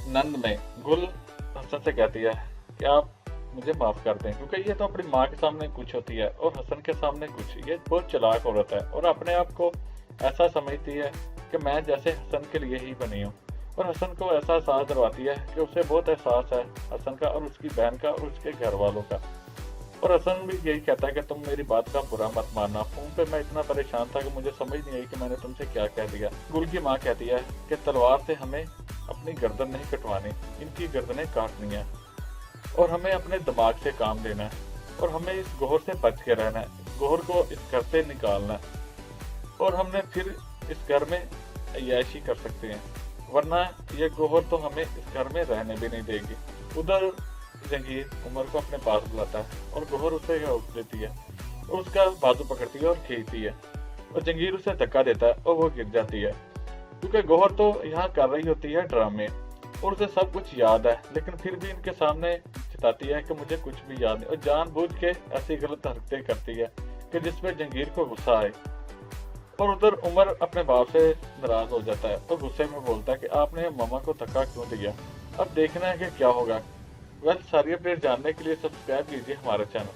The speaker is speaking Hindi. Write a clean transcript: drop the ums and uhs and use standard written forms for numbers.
नंद में गुल हसन से कहती है कि आप मुझे माफ कर दें, क्योंकि ये तो अपनी माँ के सामने कुछ होती है और हसन के सामने कुछ। ये बहुत चालाक औरत है और अपने आप को ऐसा समझती है कि मैं जैसे हसन के लिए ही बनी हूँ, और हसन को ऐसा एहसास दिलवाती है कि उसे बहुत एहसास है हसन का और उसकी बहन का और उसके घर वालों का। और हसन भी यही कहता है कि तुम मेरी बात का बुरा मत मानना, फोन पे मैं इतना परेशान था कि मुझे समझ नहीं आई कि मैंने तुमसे क्या कह दिया। गुल की माँ कहती है कि तलवार से हमें अपनी गर्दन नहीं कटवानी, इनकी गर्दनें काटनी है और हमें अपने दिमाग से काम लेना है और हमें इस गोहर से बच के रहना है, इस गोहर को इस घर से निकालना है और हमने फिर इस घर में अय्याशी कर सकते हैं, वरना ये गोहर तो हमें इस घर में रहने भी नहीं देगी। उधर जंगीर उमर को अपने पास बुलाता है और गोहर उसे रोक देती है और उसका बाजू पकड़ती है और खींचती है और जंगीर उसे धक्का देता है और वो गिर जाती है, क्योंकि गोहर तो यहाँ कर रही होती है ड्रामे और उसे सब कुछ याद है, लेकिन फिर भी इनके सामने चिताती है कि मुझे कुछ भी याद नहीं और जानबूझ के ऐसी गलत हरकतें करती है कि जिसमें जंगीर को गुस्सा आए। और उधर उमर अपने बाप से नाराज हो जाता है और गुस्से में बोलता है कि आपने मामा को धक्का क्यों दिया, अब देखना है कि क्या होगा। वेल, सारी अपडेट जानने के लिए सब्सक्राइब कीजिए हमारे चैनल।